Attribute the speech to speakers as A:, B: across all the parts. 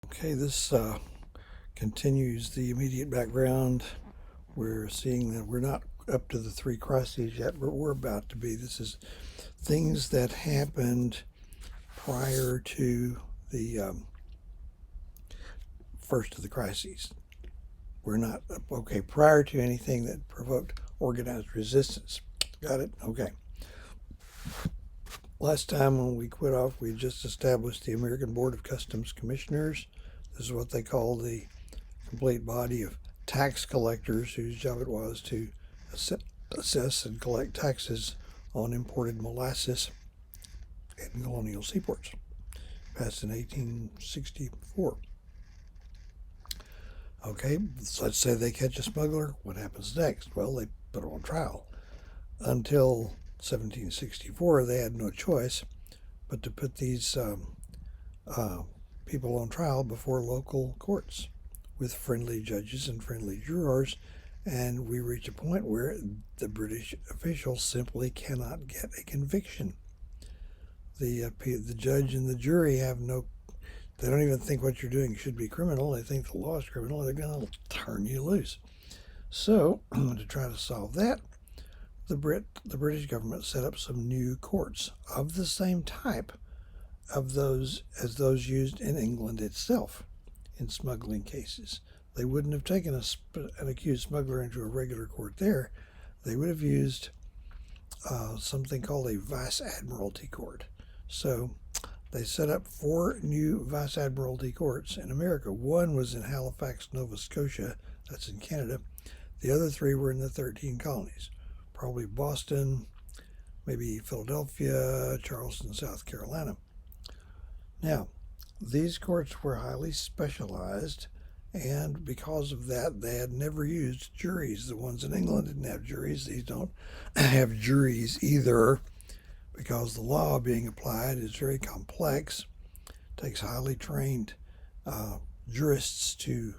A: Okay, this continues the immediate background. We're seeing that we're not up to the three crises yet, but we're about to be. This is things that happened prior to the first of the crises. We're not, okay, prior to anything that provoked organized resistance. Got it? Okay. Last time when we quit off, we just established the American Board of Customs Commissioners. This is what they call the complete body of tax collectors whose job it was to assess and collect taxes on imported molasses in colonial seaports, passed in 1864. Okay, so let's say they catch a smuggler. What happens next? Well, they put him on trial. Until 1764, they had no choice but to put these uh, people on trial before local courts with friendly judges and friendly jurors, and we reach a point where the British officials simply cannot get a conviction. The judge and the jury have no. They don't even think what you're doing should be criminal. They think the law is criminal. They're going to turn you loose. So, to try to solve that, the British government set up some new courts of the same type of those as those used in England itself in smuggling cases. They wouldn't have taken an accused smuggler into a regular court there. They would have used something called a vice admiralty court. So they set up 4 new vice admiralty courts in America. One was in Halifax, Nova Scotia, that's in Canada. The other 3 were in the 13 colonies, probably Boston, maybe Philadelphia, Charleston, South Carolina. Now, these courts were highly specialized, and because of that, they had never used juries. The ones in England didn't have juries. These don't have juries either, because the law being applied is very complex. It takes highly trained jurists to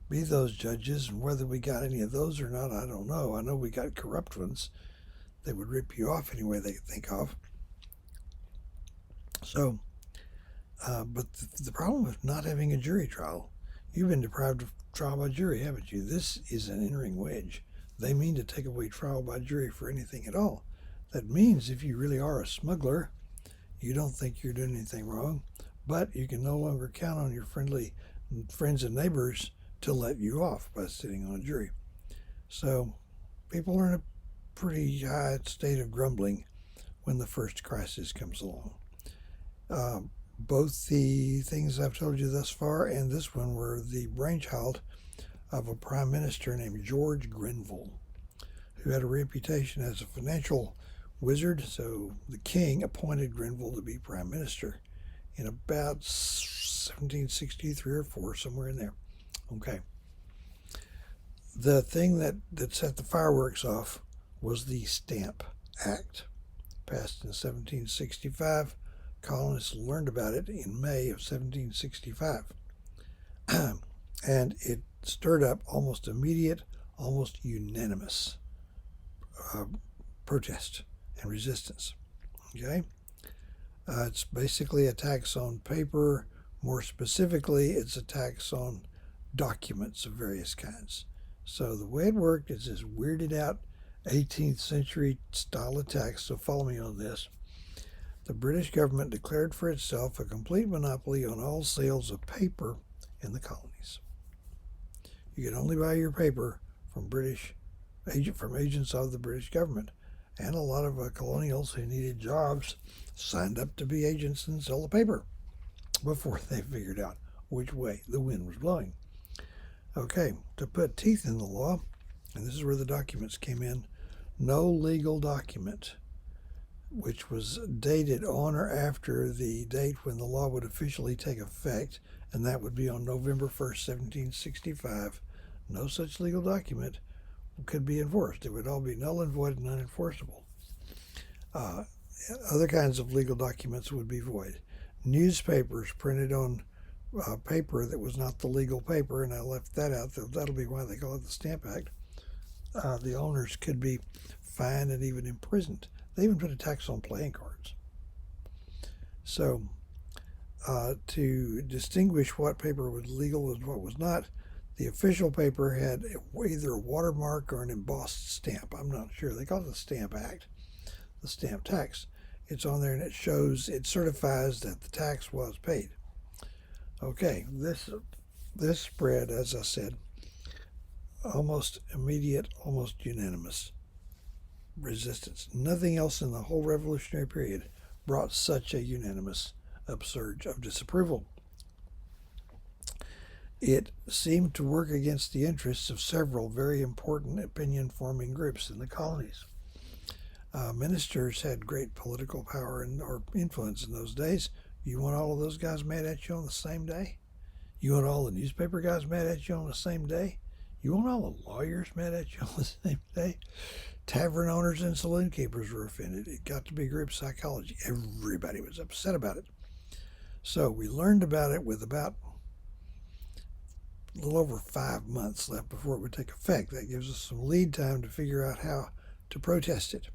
A: be those judges, and whether we got any of those or not, I don't know. I know we got corrupt ones. They would rip you off any way they could think of. So, but the problem with not having a jury trial, you've been deprived of trial by jury, haven't you? This is an entering wedge. They mean to take away trial by jury for anything at all. That means if you really are a smuggler, you don't think you're doing anything wrong, but you can no longer count on your friendly friends and neighbors to let you off by sitting on a jury. So people are in a pretty high state of grumbling when the first crisis comes along. Both the things I've told you thus far and this one were the brainchild of a prime minister named George Grenville, who had a reputation as a financial wizard. So the king appointed Grenville to be prime minister in about 1763 or 4, somewhere in there. Okay. The thing that set the fireworks off was the Stamp Act, passed in 1765. Colonists learned about it in May of 1765. And it stirred up almost immediate, almost unanimous protest and resistance. Okay? It's basically a tax on paper. More specifically, it's a tax on documents of various kinds. So the way it worked is this weirded out 18th century style of tax. So follow me on this. The British government declared for itself a complete monopoly on all sales of paper in the colonies. You could only buy your paper from agents of the British government. And a lot of colonials who needed jobs signed up to be agents and sell the paper before they figured out which way the wind was blowing. Okay, to put teeth in the law, and this is where the documents came in, no legal document which was dated on or after the date when the law would officially take effect, and that would be on November 1st, 1765, no such legal document could be enforced. It would all be null and void and unenforceable. Other kinds of legal documents would be void. Newspapers printed on paper that was not the legal paper, and I left that out. That'll be why they call it the Stamp Act. The owners could be fined and even imprisoned. They even put a tax on playing cards. So to distinguish what paper was legal and what was not, the official paper had either a watermark or an embossed stamp. I'm not sure. They call it the Stamp Act, the stamp tax. It's on there and it shows, it certifies that the tax was paid. Okay, this spread, as I said, almost immediate, almost unanimous resistance. Nothing else in the whole revolutionary period brought such a unanimous upsurge of disapproval. It seemed to work against the interests of several very important opinion-forming groups in the colonies. Ministers had great political power or influence in those days. You want all of those guys mad at you on the same day? You want all the newspaper guys mad at you on the same day? You want all the lawyers mad at you on the same day? Tavern owners and saloon keepers were offended. It got to be group psychology. Everybody was upset about it. So we learned about it with about a little over 5 months left before it would take effect. That gives us some lead time to figure out how to protest it.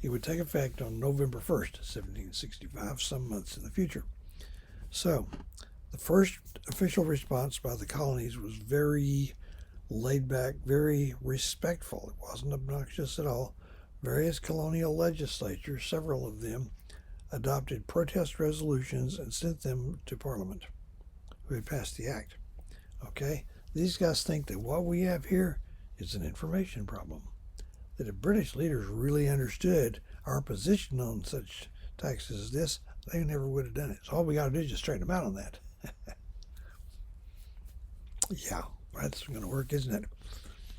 A: It would take effect on November 1st, 1765, some months in the future. So the first official response by the colonies was very laid back, very respectful. It wasn't obnoxious at all. Various colonial legislatures, several of them, adopted protest resolutions and sent them to Parliament, who had passed the act. Okay? These guys think that what we have here is an information problem. That if British leaders really understood our position on such taxes as this, they never would have done it. So all we got to do is just straighten them out on that. Yeah, that's going to work, isn't it?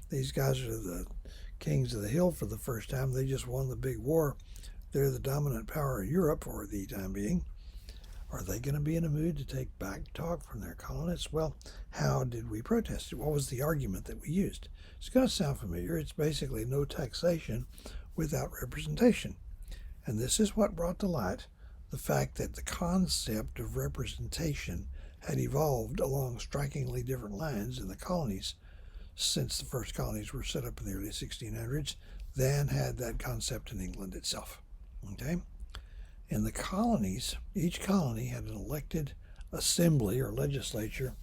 A: These guys are the kings of the hill for the first time. They just won the big war. They're the dominant power in Europe for the time being. Are they going to be in a mood to take back talk from their colonists? Well, how did we protest it? What was the argument that we used? It's going to sound familiar. It's basically no taxation without representation. And this is what brought to light the fact that the concept of representation had evolved along strikingly different lines in the colonies since the first colonies were set up in the early 1600s than had that concept in England itself. Okay? In the colonies, each colony had an elected assembly or legislature,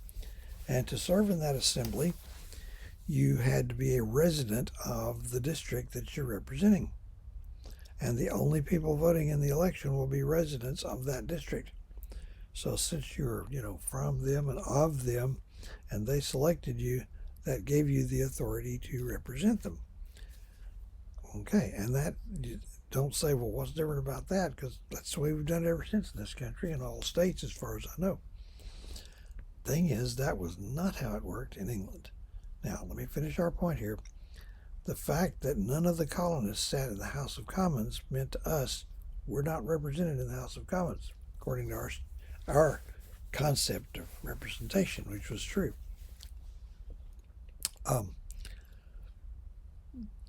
A: and to serve in that assembly, you had to be a resident of the district that you're representing. And the only people voting in the election will be residents of that district. So since you're, from them and of them, and they selected you, that gave you the authority to represent them. Okay, and that, don't say, well, what's different about that? Because that's the way we've done it ever since in this country, in all states, as far as I know. Thing is, that was not how it worked in England. Now, let me finish our point here. The fact that none of the colonists sat in the House of Commons meant to us we're not represented in the House of Commons, according to our concept of representation, which was true.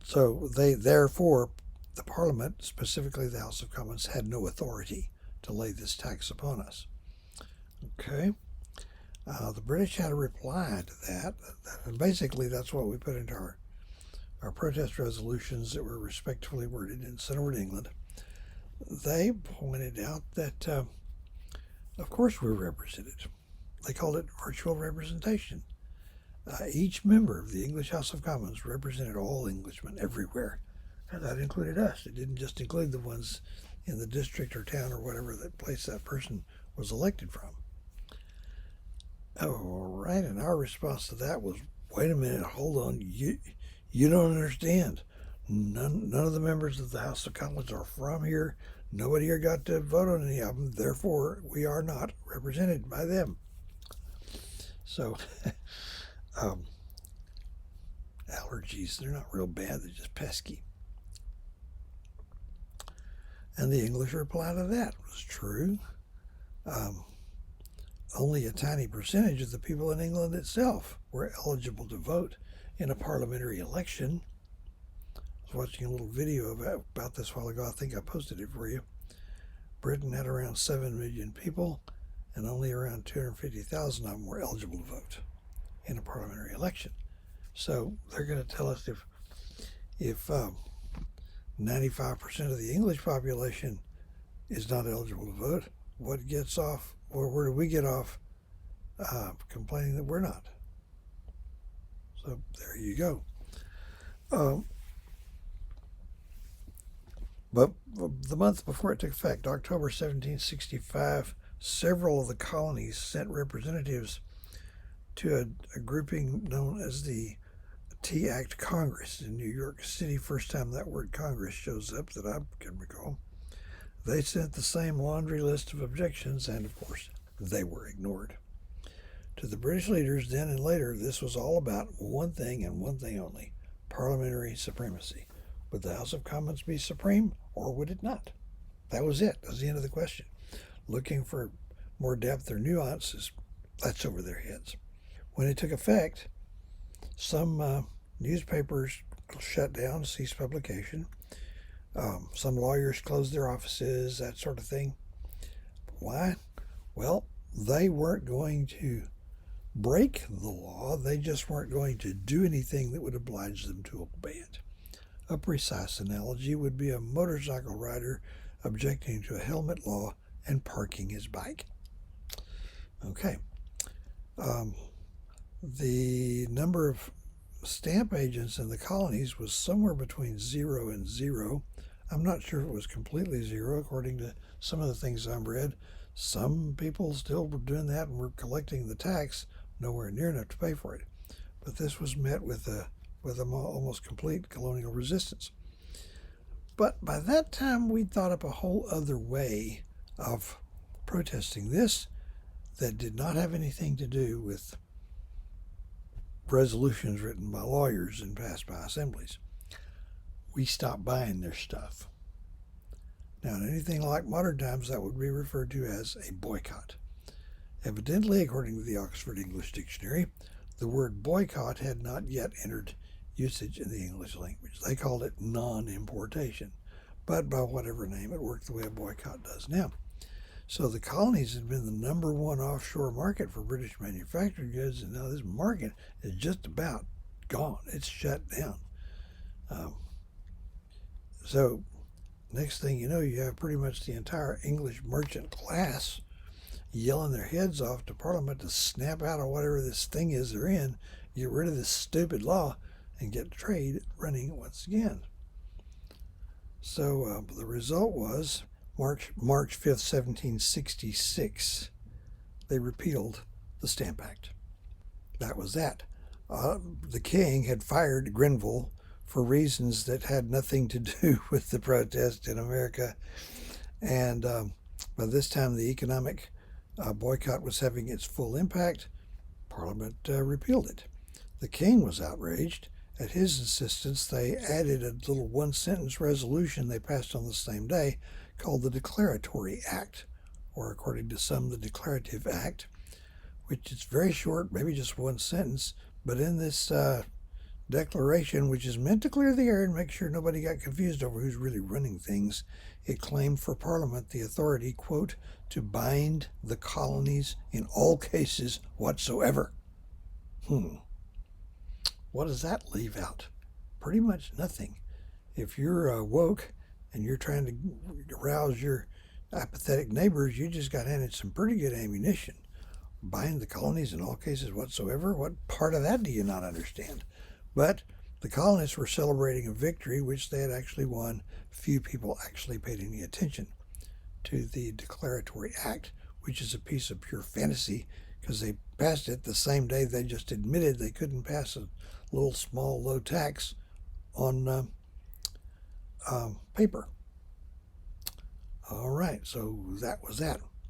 A: So therefore, the Parliament, specifically the House of Commons, had no authority to lay this tax upon us. Okay? The British had a reply to that. And basically, that's what we put into our protest resolutions that were respectfully worded and sent over to England. They pointed out that, of course, we're represented. They called it virtual representation. Each member of the English House of Commons represented all Englishmen everywhere. And that included us. It didn't just include the ones in the district or town or whatever that place that person was elected from. All right, and our response to that was, wait a minute, hold on, you don't understand. None of the members of the House of Commons are from here. Nobody here got to vote on any of them. Therefore, we are not represented by them. So, allergies, they're not real bad. They're just pesky. And the English reply to that was true. Only a tiny percentage of the people in England itself were eligible to vote in a parliamentary election. I was watching a little video about this a while ago. I think I posted it for you. Britain had around 7 million people, and only around 250,000 of them were eligible to vote in a parliamentary election. So they're going to tell us if 95% of the English population is not eligible to vote, what gets off where do we get off complaining that we're not? So there you go. Um, but the month before it took effect, October 1765, several of the colonies sent representatives to a grouping known as the Tea Act Congress in New York City. First time that word Congress shows up that I can recall. They sent the same laundry list of objections, and of course, they were ignored. To the British leaders then and later, this was all about one thing and one thing only: parliamentary supremacy. Would the House of Commons be supreme, or would it not? That was it. That was the end of the question. Looking for more depth or nuances, that's over their heads. When it took effect, some newspapers shut down, ceased publication. Some lawyers closed their offices, that sort of thing. Why? Well, they weren't going to break the law, they just weren't going to do anything that would oblige them to obey it. A precise analogy would be a motorcycle rider objecting to a helmet law and parking his bike. Okay. The number of stamp agents in the colonies was somewhere between 0 and 0. I'm not sure if it was completely 0, according to some of the things I've read. Some people still were doing that and were collecting the tax, nowhere near enough to pay for it. But this was met with a almost complete colonial resistance. But by that time, we'd thought up a whole other way of protesting this that did not have anything to do with resolutions written by lawyers and passed by assemblies. We stopped buying their stuff. Now, in anything like modern times, that would be referred to as a boycott. Evidently, according to the Oxford English Dictionary, the word boycott had not yet entered usage in the English language. They called it non-importation, but by whatever name, it worked the way a boycott does now. So the colonies had been the number one offshore market for British manufactured goods, and now this market is just about gone. It's shut down. So next thing you know, you have pretty much the entire English merchant class yelling their heads off to Parliament to snap out of whatever this thing is they're in, get rid of this stupid law, and get trade running once again. So the result was March 5th, 1766, they repealed the Stamp Act. That was that. The king had fired Grenville for reasons that had nothing to do with the protest in America. And by this time, the economic boycott was having its full impact. Parliament repealed it. The king was outraged. At his insistence, they added a little one-sentence resolution they passed on the same day called the Declaratory Act, or according to some, the Declarative Act, which is very short, maybe just one sentence, but in this declaration, which is meant to clear the air and make sure nobody got confused over who's really running things, it claimed for Parliament the authority, quote, to bind the colonies in all cases whatsoever. What does that leave out? Pretty much nothing. If you're woke and you're trying to rouse your apathetic neighbors, you just got handed some pretty good ammunition. Bind the colonies in all cases whatsoever? What part of that do you not understand? But the colonists were celebrating a victory which they had actually won. Few people actually paid any attention to the Declaratory Act, which is a piece of pure fantasy because they passed it the same day they just admitted they couldn't pass a little small low tax on paper. All right, so that was that.